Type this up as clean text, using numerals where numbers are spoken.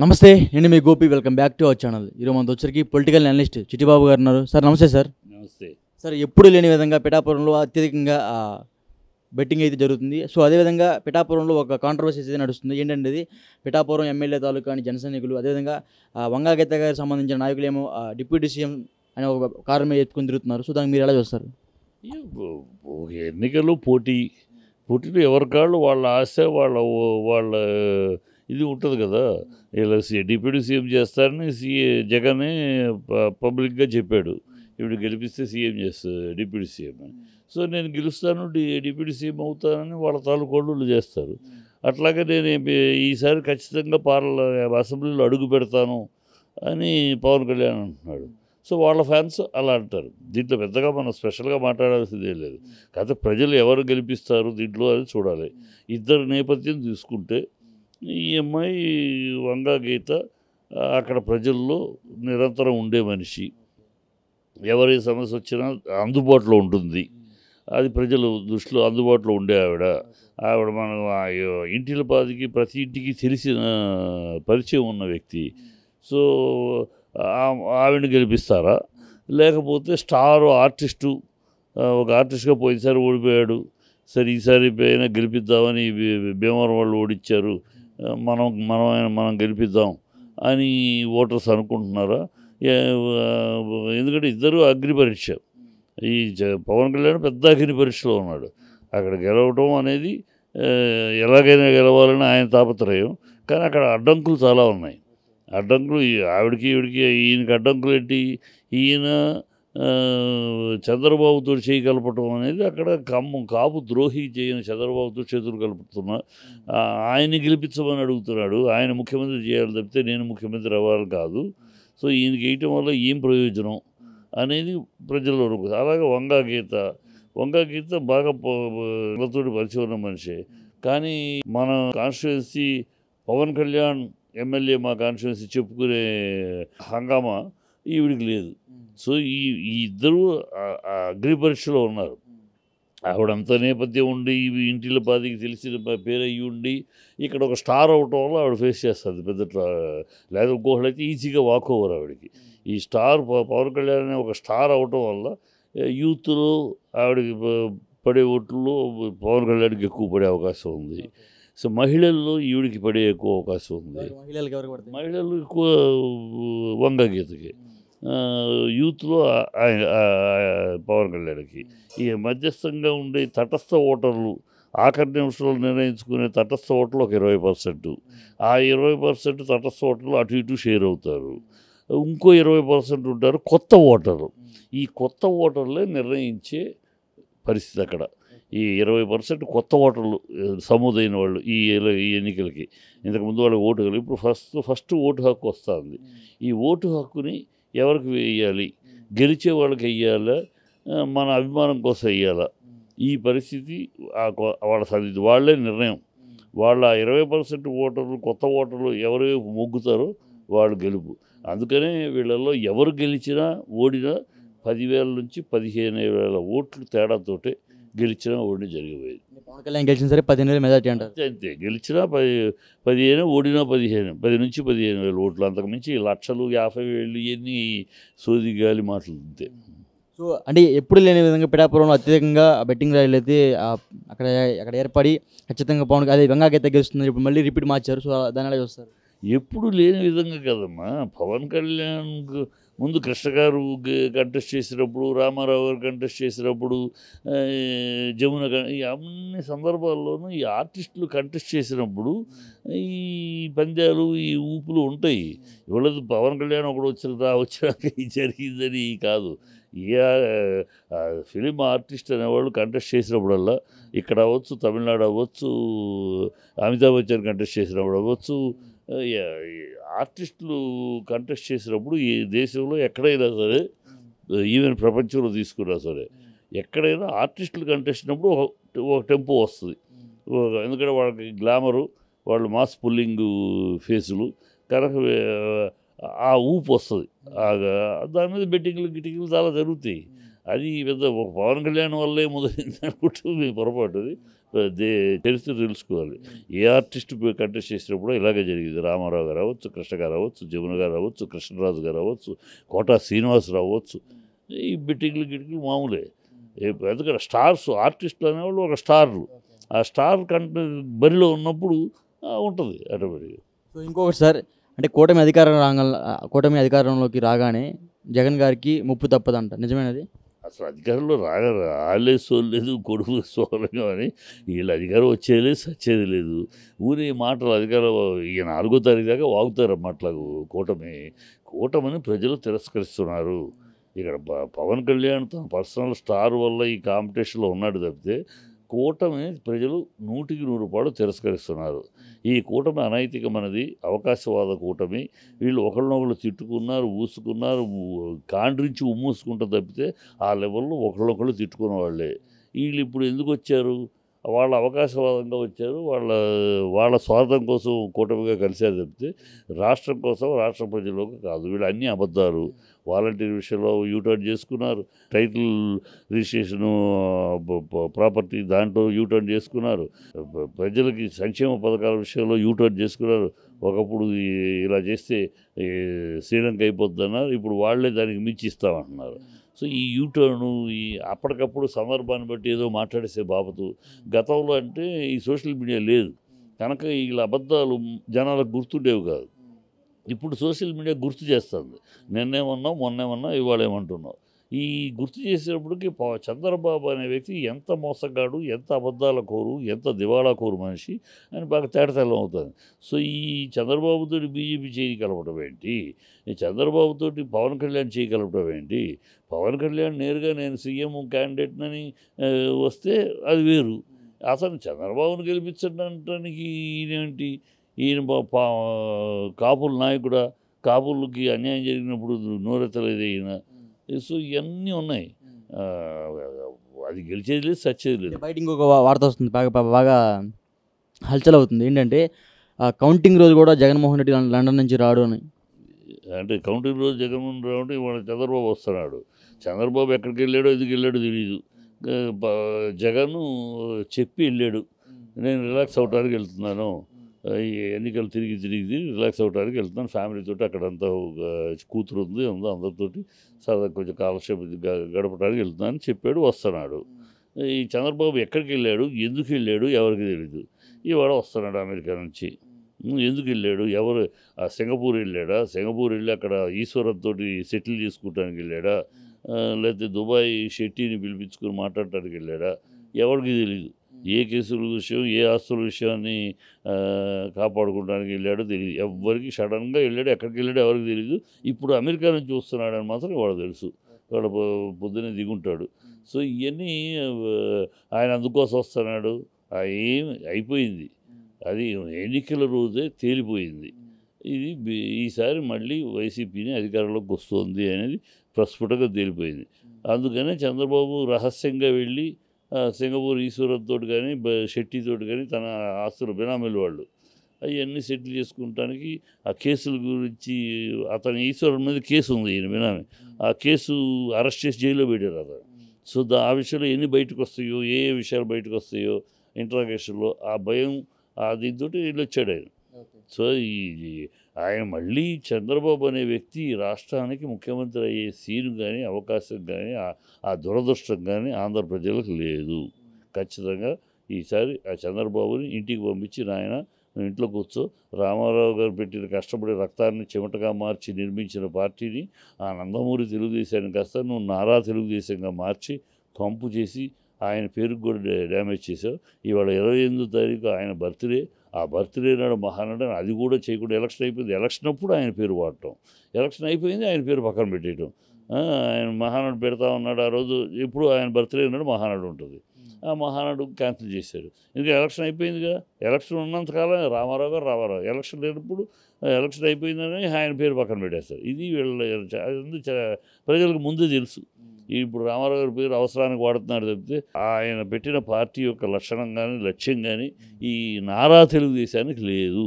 నమస్తే నేను మీ Gopi welcome back to our channel. ఈరోజు మనతో వచ్చరికి పొలిటికల్ అనలిస్ట్ చిట్టిబాబు గారు ఉన్నారు. సార్ నమస్తే సార్. నమస్తే సార్ ఎప్పుడు లేని విధంగా పిఠాపురంలో అత్యధికంగా బెట్టింగ్ అయితే జరుగుతుంది. సో అదేవిధంగా పిఠాపురంలో ఒక కాంట్రవర్సీ అయితే నడుస్తుంది. ఏంటంటే ఇది పిఠాపురం ఎమ్మెల్యే తాలూకా అని జనసైనికులు, అదేవిధంగా వంగా గీత గారికి సంబంధించిన నాయకులేమో డిప్యూటీ సీఎం అనే ఒక కారణం మీద ఎత్తుకుని తిరుగుతున్నారు. సో దానికి మీరు ఎలా చూస్తారు? ఒక ఎన్నికలు పోటీలో ఎవరికాళ్ళు వాళ్ళ ఆశ వాళ్ళ ఇది ఉంటుంది కదా. ఇలా డిప్యూటీ సీఎం చేస్తారని జగనే పబ్లిక్గా చెప్పాడు. ఇప్పుడు గెలిపిస్తే సీఎం చేస్తారు డిప్యూటీ సీఎం అని. సో నేను గెలుస్తాను డిప్యూటీ సీఎం అవుతానని వాళ్ళ తాలూకోళ్ళు చేస్తారు. అట్లాగే నేను ఈసారి ఖచ్చితంగా అసెంబ్లీలో అడుగు పెడతాను అని పవన్ కళ్యాణ్ అంటున్నాడు. సో వాళ్ళ ఫ్యాన్స్ అలా అంటారు. దీంట్లో పెద్దగా మనం స్పెషల్గా మాట్లాడాల్సిందే లేదు. కాకపోతే ప్రజలు ఎవరు గెలిపిస్తారు దీంట్లో అని చూడాలి. ఇద్దరు నేపథ్యం తీసుకుంటే ఈ అమ్మాయి వంగా గీత అక్కడ ప్రజల్లో నిరంతరం ఉండే మనిషి, ఎవరి సమస్య వచ్చినా అందుబాటులో ఉంటుంది. అది ప్రజలు దృష్టిలో అందుబాటులో ఉండే ఆవిడ మనం ఇంటిల పాదికి ప్రతి ఇంటికి తెలిసిన పరిచయం ఉన్న వ్యక్తి. సో ఆవిడని గెలిపిస్తారా, లేకపోతే స్టార్ ఆర్టిస్టు ఒక ఆర్టిస్ట్గా పోయినసారి ఓడిపోయాడు, సరే ఈసారి అయినా గెలిపిద్దామని భీమవరం వాళ్ళు ఓడిచ్చారు, మనం గెలిపిద్దాం అని ఓటర్స్ అనుకుంటున్నారా? ఎందుకంటే ఇద్దరు అగ్ని పరీక్ష. ఈ పవన్ కళ్యాణ్ పెద్ద అగ్ని పరీక్షలో ఉన్నాడు. అక్కడ గెలవటం అనేది ఎలాగైనా గెలవాలని ఆయన తాపత్రయం. కానీ అక్కడ అడ్డంకులు చాలా ఉన్నాయి. అడ్డంకులు ఆవిడకి ఈయనకి అడ్డంకులు ఏంటి? ఈయన చంద్రబాబుతో చేయి కలపటం అనేది అక్కడ కాపు ద్రోహి చేయని చంద్రబాబుతో చేతులు కలుపుతున్నా ఆయన్ని గెలిపించమని అడుగుతున్నాడు. ఆయన ముఖ్యమంత్రి చేయాలి తప్పితే నేను ముఖ్యమంత్రి అవ్వాలి కాదు. సో ఈయనకి వేయటం వల్ల ఏం ప్రయోజనం అనేది ప్రజల్లో అనుకుంది. అలాగే వంగా గీత బాగా తోటి పరిచయం ఉన్న మనిషి. కానీ మన కాన్స్టిట్యుయెన్సీ పవన్ కళ్యాణ్ ఎమ్మెల్యే మా కాన్స్టిట్యుయెన్సీ చెప్పుకునే హంగామా ఈవిడికి లేదు. సో ఈ ఇద్దరు అగ్ని పరీక్షలో ఉన్నారు. ఆవిడంత నేపథ్యం ఉండి ఇంటిల పాదికి తెలిసిన పేరు అయ్యి ఉండి ఇక్కడ ఒక స్టార్ అవటం వల్ల ఆవిడ ఫేస్ చేస్తుంది పెద్ద. లేదా ఇంకొకళ్ళైతే ఈజీగా వాక్ ఓవర్ ఆవిడకి. ఈ స్టార్ పవన్ కళ్యాణ్ అనే ఒక స్టార్ అవటం వల్ల యూత్లో ఆవిడకి పడే ఓట్లలో పవన్ కళ్యాణ్కి ఎక్కువ పడే అవకాశం ఉంది. సో మహిళల్లో ఈవిడికి పడే ఎక్కువ అవకాశం ఉంది. మహిళలు ఎక్కువ వంగా గీతకి, యూత్లో పవన్ కళ్యాణ్కి. ఈ మధ్యస్థంగా ఉండే తటస్థ ఓటర్లు ఆఖరి నిమిషంలో నిర్ణయించుకునే తటస్థ ఓటర్లు ఒక 20%. ఆ 20% తటస్థ ఓటర్లు అటు ఇటు షేర్ అవుతారు. ఇంకో 20% ఉంటారు కొత్త ఓటర్లు. ఈ కొత్త ఓటర్లే నిర్ణయించే పరిస్థితి అక్కడ. ఈ 20% కొత్త ఓటర్లు సమూదైన వాళ్ళు ఈ ఎన్నికలకి. ఇంతకుముందు వాళ్ళకి ఓటు హక్కు, ఇప్పుడు ఫస్ట్ ఓటు హక్కు వస్తుంది. ఈ ఓటు హక్కుని ఎవరికి వేయాలి? గెలిచే వాళ్ళకి వెయ్యాలా, మన అభిమానం కోసం వెయ్యాలా? ఈ పరిస్థితి వాళ్ళే నిర్ణయం. వాళ్ళ 20% ఓటర్లు కొత్త ఓటర్లు ఎవరు మొగ్గుతారో వాళ్ళు గెలుపు. అందుకనే వీళ్ళల్లో ఎవరు గెలిచినా ఓడినా 10,000 నుంచి 15,000 ఓట్లు తేడాతోటే గెలిచినా ఓడి జరిగిపోయేది. పవన్ కళ్యాణ్ గెలిచిన సరే 15,000 మెజార్టీ అంటారు. అంతే గెలిచినా 15 ఓడినా 10 నుంచి 15,000 ఓట్లు. అంతకుమించి లక్షలు 50,000 ఇవన్నీ సోది గాలి మాటలు అంతే. సో అంటే ఎప్పుడు లేని విధంగా పిఠాపురంలో అత్యధికంగా బెట్టింగ్ రాయలు అయితే అక్కడ ఏర్పడి ఖచ్చితంగా పవన్ అదే వంగా గీత గెలుస్తుంది. ఇప్పుడు మళ్ళీ రిపీట్ మార్చారు. సో దాని ఎలా చూస్తారు? ఎప్పుడు లేని విధంగా కదమ్మా. పవన్ కళ్యాణ్ ముందు కృష్ణ గారు కంటెస్ట్ చేసినప్పుడు, రామారావు గారు కంటెస్ట్ చేసినప్పుడు, జమున ఈ అన్ని సందర్భాల్లోనూ ఈ ఆర్టిస్టులు కంటెస్ట్ చేసినప్పుడు ఈ పందాలు ఈ ఊపులు ఉంటాయి. ఇవాళ పవన్ కళ్యాణ్ ఒకడు వచ్చినాక ఇది జరిగిందని కాదు. ఇక ఫిలిం ఆర్టిస్ట్ అనేవాళ్ళు కంటెస్ట్ చేసినప్పుడల్లా ఇక్కడ అవ్వచ్చు, తమిళనాడు అవ్వచ్చు, అమితాబ్ బచ్చన్ కంటెస్ట్ చేసినప్పుడు అవ్వచ్చు, ఆర్టిస్టులు కంటెస్ట్ చేసినప్పుడు ఈ దేశంలో ఎక్కడైనా సరే, ఈవెన్ ప్రపంచంలో తీసుకున్నా సరే, ఎక్కడైనా ఆర్టిస్టులు కంటెస్ట్ అయినప్పుడు ఒక టెంపో వస్తుంది. ఎందుకంటే వాళ్ళకి గ్లామరు, వాళ్ళు మాస్ పుల్లింగ్ ఫేసులు కనుక ఆ ఊపు వస్తుంది. దాని మీద బెట్టింగ్లు గిటింగ్లు చాలా జరుగుతాయి. అది పెద్ద ఒక పవన్ కళ్యాణ్ వల్లే మొదలైంది అనుకుంటే మీ పొరపాటు అది. చరిత్ర తెలుసుకోవాలి. ఏ ఆర్టిస్ట్ కంటెస్ట్ చేసినప్పుడు ఇలాగే జరిగింది. రామారావు గారు అవ్వచ్చు, కృష్ణ గారు అవ్వచ్చు, జమున గారు అవ్వచ్చు, కృష్ణరాజు గారు అవ్వచ్చు, కోటా శ్రీనివాసరావు అవ్వచ్చు. ఈ బెట్టింగ్లు గిట్టింగ్లు మామూలే. ఎందుకంటే స్టార్స్ ఆర్టిస్టులు అనేవాళ్ళు ఒక స్టార్లు. ఆ స్టార్ బరిలో ఉన్నప్పుడు ఉంటుంది ఆటోమేటిక్గా. సో ఇంకొకటి సార్, అంటే కూటమి అధికారంలోకి రాగానే జగన్ గారికి ముప్పు తప్పదంట, నిజమేనది? అసలు అధికారంలో రాలే సోలేదు కొడుకు సోలగా అని వీళ్ళు అధికారం వచ్చేది లేదు, సచ్చేది లేదు. ఊరి మాటలు అధికారం ఈ 4వ తారీఖు దాకా వాగుతారు అన్నట్లాగు కూటమిని ప్రజలు తిరస్కరిస్తున్నారు. ఇక్కడ పవన్ కళ్యాణ్ తన పర్సనల్ స్టార్ వల్ల ఈ కాంపిటీషన్లో ఉన్నాడు తప్పితే కూటమిని ప్రజలు 100% తిరస్కరిస్తున్నారు. ఈ కూటమి అనైతికమైనది, అవకాశవాద కూటమి. వీళ్ళు ఒకళ్ళనొకళ్ళు తిట్టుకున్నారు, ఊసుకున్నారు, కాండ్రించి ఉమ్మూసుకుంటారు తప్పితే ఆ లెవెల్లో ఒకళ్ళొకళ్ళు తిట్టుకున్న వాళ్ళే. వీళ్ళు ఇప్పుడు ఎందుకు వచ్చారు? వాళ్ళ అవకాశవాదంగా వచ్చారు. వాళ్ళ స్వార్థం కోసం కూటమిగా కలిశారు తప్పితే రాష్ట్రం కోసం, రాష్ట్ర ప్రజలకు కాదు. వీళ్ళు అన్నీ అబద్ధాలు. వాలంటీర్ విషయంలో యూటర్న్ చేసుకున్నారు. టైటిల్ రిజిస్ట్రేషను ప్రాపర్టీ దాంట్లో యూటర్న్ చేసుకున్నారు. ప్రజలకి సంక్షేమ పథకాల విషయంలో యూటర్న్ చేసుకున్నారు. ఒకప్పుడు ఇలా చేస్తే శ్రీలంక అయిపోద్దన్నారు. ఇప్పుడు వాళ్ళే దానికి మించి ఇస్తామంటున్నారు. సో ఈ యూటర్ను అప్పటికప్పుడు సందర్భాన్ని బట్టి ఏదో మాట్లాడేసే బాబతు. గతంలో అంటే ఈ సోషల్ మీడియా లేదు కనుక వీళ్ళ అబద్ధాలు జనాలకు గుర్తుండేవి కాదు. ఇప్పుడు సోషల్ మీడియా గుర్తు చేస్తుంది. నిన్నేమన్నావు, మొన్నేమన్నావు, ఇవాళ ఏమంటున్నావు. ఈ గుర్తు చేసేటప్పటికి చంద్రబాబు అనే వ్యక్తి ఎంత మోసగాడు, ఎంత అబద్ధాల కోరు, ఎంత దివాళా కోరు మనిషి అని బాగా తేటతెల్లం అవుతుంది. సో ఈ చంద్రబాబుతోటి బీజేపీ చేయగలపడం ఏంటి? ఈ చంద్రబాబుతోటి పవన్ కళ్యాణ్ చేయగలపడం ఏంటి? పవన్ కళ్యాణ్ నేరుగా నేను సీఎం క్యాండిడేట్నని వస్తే అది వేరు. అసలు చంద్రబాబును గెలిపించడానికి ఈయనేంటి? ఈయన కాపుల నాయకుడా? కాపులకి అన్యాయం జరిగినప్పుడు నోరెత్తలేదు ఈయన. సో ఇవన్నీ ఉన్నాయి. అది గెలిచేది లేదు, సచ్చేది లేదు. బయట ఇంకొక వార్త వస్తుంది, బాగా హల్చల్ అవుతుంది. ఏంటంటే కౌంటింగ్ రోజు కూడా జగన్మోహన్ రెడ్డి లండన్ నుంచి రాడు అని. అంటే కౌంటింగ్ రోజు జగన్మోహన్ రావు అంటే ఇవాళ చంద్రబాబు వస్తున్నాడు. చంద్రబాబు ఎక్కడికి వెళ్ళాడో, ఎందుకు వెళ్ళాడో తెలియదు. జగన్ చెప్పి వెళ్ళాడు, నేను రిలాక్స్ అవడానికి వెళ్తున్నాను, ఈ ఎన్నికలు తిరిగి రిలాక్స్ అవ్వడానికి వెళ్తున్నాను, ఫ్యామిలీతో అక్కడంతా కూతురు ఉంది అందరితోటి సరదా కొంచెం కాలక్షేపం గడపడానికి వెళ్తున్నాను అని చెప్పాడు, వస్తున్నాడు. ఈ చంద్రబాబు ఎక్కడికి వెళ్ళాడు, ఎందుకు వెళ్ళాడు ఎవరికి తెలియదు. ఇవాళ వస్తున్నాడు అమెరికా నుంచి. ఎందుకు వెళ్ళాడు, ఎవరు సింగపూర్ వెళ్ళాడా, సింగపూర్ వెళ్ళి అక్కడ ఈశ్వరంతో సెటిల్ చేసుకోవడానికి వెళ్ళాడా, లేకపోతే దుబాయ్ షెట్టీని పిలిపించుకొని మాట్లాడటానికి వెళ్ళాడా, ఎవరికి తెలియదు. ఏ కేసుల విషయం, ఏ ఆస్తుల విషయాన్ని కాపాడుకోవడానికి వెళ్ళాడో తెలియదు ఎవ్వరికి. సడన్గా వెళ్ళాడు, ఎక్కడికి వెళ్ళాడో ఎవరికి తెలియదు. ఇప్పుడు అమెరికా నుంచి వస్తున్నాడని మాత్రం వాడు తెలుసు, వాడు పొద్దున్నే దిగుంటాడు. సో ఇవన్నీ ఆయన అందుకోసం వస్తున్నాడు. ఏమి అయిపోయింది, అది ఎన్నికల రోజే తేలిపోయింది. ఇది ఈసారి మళ్ళీ వైసీపీని అధికారంలోకి వస్తుంది అనేది ప్రస్ఫుటంగా తేలిపోయింది. అందుకనే చంద్రబాబు రహస్యంగా వెళ్ళి సింగపూర్ ఈశ్వరంతో కానీ షెట్టితో కానీ తన ఆస్తులు బినామీలు వాళ్ళు అవన్నీ సెటిల్ చేసుకుంటానికి ఆ కేసుల గురించి, అతని ఈశ్వరం మీద కేసు ఉంది, ఈయన బినామీ. ఆ కేసు అరెస్ట్ చేసి జైల్లో పెట్టారు అతను. సో ఆ విషయంలో ఎన్ని బయటకు వస్తాయో, ఏ విషయాలు బయటకు వస్తాయో ఇంట్రాగేషన్లో ఆ భయం, దీంతో వీళ్ళు వచ్చాడు ఆయన. సో ఆయన మళ్ళీ చంద్రబాబు అనే వ్యక్తి రాష్ట్రానికి ముఖ్యమంత్రి అయ్యే సీను కానీ, అవకాశం కానీ, ఆ దురదృష్టం కానీ ఆంధ్ర ప్రజలకు లేదు. ఖచ్చితంగా ఈసారి ఆ చంద్రబాబుని ఇంటికి పంపించి, నాయన నువ్వు ఇంట్లో కూర్చో, రామారావు గారు పెట్టిన కష్టపడి రక్తాన్ని చెమటగా మార్చి నిర్మించిన పార్టీని, ఆ నందమూరి తెలుగుదేశాన్ని కాస్త నువ్వు నారా తెలుగుదేశంగా మార్చి కంపు చేసి ఆయన పేరుకు కూడా డ్యామేజ్ చేశావు. ఇవాళ 28వ తారీఖు ఆయన బర్త్డే. ఆ బర్త్డే నాడు మహానాడు అది కూడా చేయకుండా ఎలక్షన్ అయిపోయింది. ఎలక్షన్ అప్పుడు ఆయన పేరు వాడటం, ఎలక్షన్ అయిపోయింది ఆయన పేరు పక్కన పెట్టేయటం. ఆయన మహానాడు పెడతా ఉన్నాడు. ఆ రోజు ఎప్పుడు ఆయన బర్త్డే నాడు మహానాడు ఉంటుంది. ఆ మహానాడు క్యాన్సిల్ చేశారు. ఎందుకంటే ఎలక్షన్ అయిపోయిందిగా. ఎలక్షన్ ఉన్నంతకాలం రామారావు గారు ఎలక్షన్ లేనప్పుడు ఎలక్షన్ అయిపోయిందని ఆయన పేరు పక్కన పెట్టేస్తారు. ఇది వీళ్ళ ప్రజలకు ముందే తెలుసు. ఇప్పుడు రామారావు గారి పేరు అవసరానికి వాడుతున్నాడు తప్పితే ఆయన పెట్టిన పార్టీ యొక్క లక్షణం కానీ, లక్ష్యం కానీ ఈ నారా తెలుగుదేశానికి లేదు.